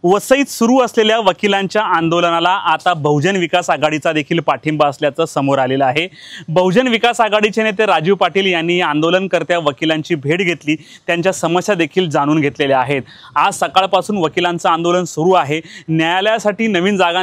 वसईत सुरू असलेल्या वकिलांच्या आंदोलनाला आता बहुजन विकास आघाडीचा देखील पाठिंबा असल्याचं समोर आलेलं आहे। बहुजन विकास आघाडीचे नेते राजीव पाटील यांनी आंदोलनकर्त्या वकिलांची भेट घेतली, त्यांच्या समस्या देखील जाणून घेतलेल्या आहेत। आज सकाळपासून वकिलांचं आंदोलन सुरू आहे। न्यायालयासाठी नवीन जागा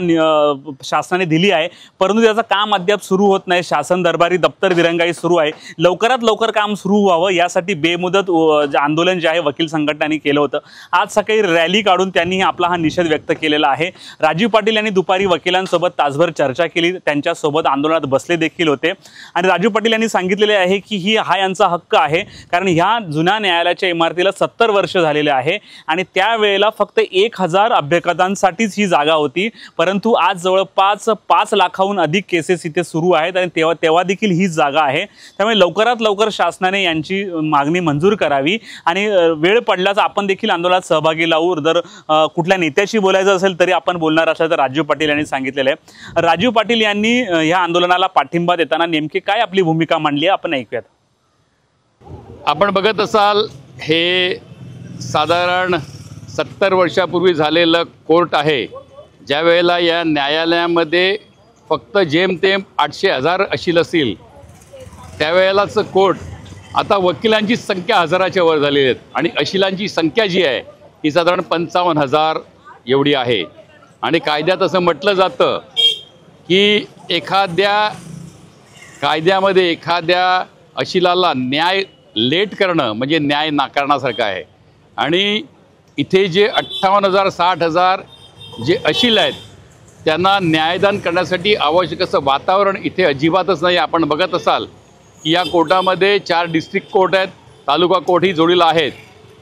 शासनाने दिली आहे, परंतु त्याचं काम अद्याप सुरू होत नाही। शासन दरबारी दप्तर दिरंगाई सुरू आहे। लवकरात लवकर काम सुरू व्हावं यासाठी बेमुदत आंदोलन जे आहे वकील संघटनांनी केलं होतं। आज सकाळी रॅली काढून त्यांनी आपला हा निषेध व्यक्त केलेला आहे। राजीव पाटील यांनी दुपारी वकिलांसोबत तासभर चर्चा केली, त्यांच्यासोबत आंदोलनात बसले देखील होते आणि राजीव पाटील यांनी सांगितलेले आहे की हा यांचा हक्क आहे, कारण ह्या जुन्या न्यायालयाच्या इमारतीला 70 वर्ष झालेले आहे आणि त्यावेळेला फक्त 1000 अभ्यर्थ्यांसाठीच ही जागा होती, परंतु आज जवळपास 5 लाखाहून अधिक केसेस इथे सुरू आहेत आणि तेव्हा देखील ही जागा आहे। त्यामुळे लवकरात लवकर शासनाने यांची मागणी मंजूर करावी आणि वेळ पडल्यास आपण देखील आंदोलनात सहभागी लावू। जर कुठल्या नेत्याशी बोलायचं असेल तरी आपण बोलणार असं तर राजीव पाटील यांनी सांगितलेलं आहे। राजीव पाटील यांनी या आंदोलनाला पाठिंबा देताना नेमकी काय आपली भूमिका मांडली आपण ऐकूयात। आपण बघत असाल हे साधारण 70 वर्षापूर्वी झालेलं कोर्ट आहे, ज्या वेळेला या न्यायालयामध्ये फक्त जेमतेम 800-1000 अशील असतील, त्यावेळेलाच कोर्ट आता वकिलांची संख्या 1000च्या वर झालेली आहेत आणि अशिलांची संख्या जी आहे ही साधारण 55,000 एवढी आहे। आणि कायद्यात असं म्हटलं जातं की कायद्यामध्ये एखाद्या अशिलाला न्याय लेट करणं म्हणजे न्याय नाकारण्यासारखं आहे। आणि इथे जे 58,000 60,000 जे अशील आहेत त्यांना न्यायदान करण्यासाठी आवश्यक असं वातावरण इथे अजिबातच नाही। आपण बघत असाल की या कोर्टामध्ये 4 डिस्ट्रिक्ट कोर्ट आहेत, तालुका कोर्ट ही जोडीला आहेत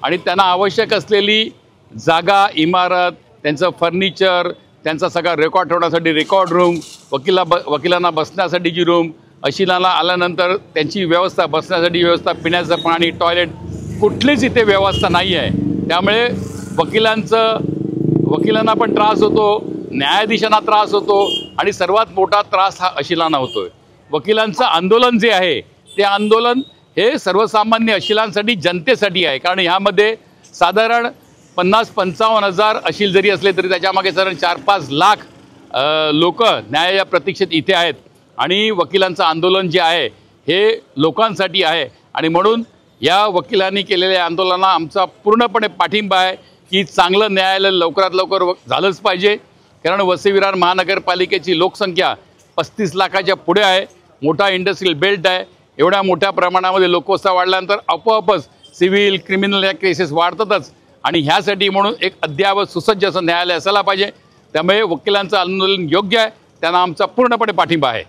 आणि त्यांना आवश्यक असलेली जागा, इमारत, त्यांचं फर्निचर, त्यांचा सगळा रेकॉर्ड ठेवण्यासाठी रेकॉर्ड रूम, वकिलांना बसण्यासाठी जी रूम, अशिलांना आल्यानंतर त्यांची व्यवस्था, बसण्यासाठी व्यवस्था, पिण्याचं पाणी, टॉयलेट, कुठलीच इथे व्यवस्था नाही आहे। त्यामुळे वकिलांना पण त्रास होतो, न्यायाधीशांना त्रास होतो आणि सर्वात मोठा त्रास हा अशिलांना होतो आहे। वकिलांचं आंदोलन जे आहे ते आंदोलन हे सर्वसामान्य अशिलांसाठी, जनतेसाठी आहे, कारण ह्यामध्ये साधारण 50-55,000 अशील जरी असले तरी त्याच्यामागे साधारण 4-5 लाख लोक न्यायालया प्रतीक्षेत इथे आहेत आणि वकिलांचं आंदोलन जे आहे हे लोकांसाठी आहे। आणि म्हणून या वकिलांनी केलेल्या आंदोलनाला आमचा पूर्णपणे पाठिंबा आहे की चांगलं न्यायालय लवकरात लवकर झालंच पाहिजे, कारण वसई विरार महानगरपालिकेची लोकसंख्या 35 लाखाच्या पुढे आहे, मोठा इंडस्ट्रियल बेल्ट आहे। एवढ्या मोठ्या प्रमाणामध्ये लोकवस्ती वाढल्यानंतर आपोआपच सिव्हिल क्रिमिनल या केसेस वाढतातच आणि ह्यासाठी म्हणून एक अद्ययावत सुसज्ज असं न्यायालय असायला पाहिजे। त्यामुळे वकिलांचं आंदोलन योग्य आहे, त्यांना आमचा पूर्णपणे पाठिंबा आहे।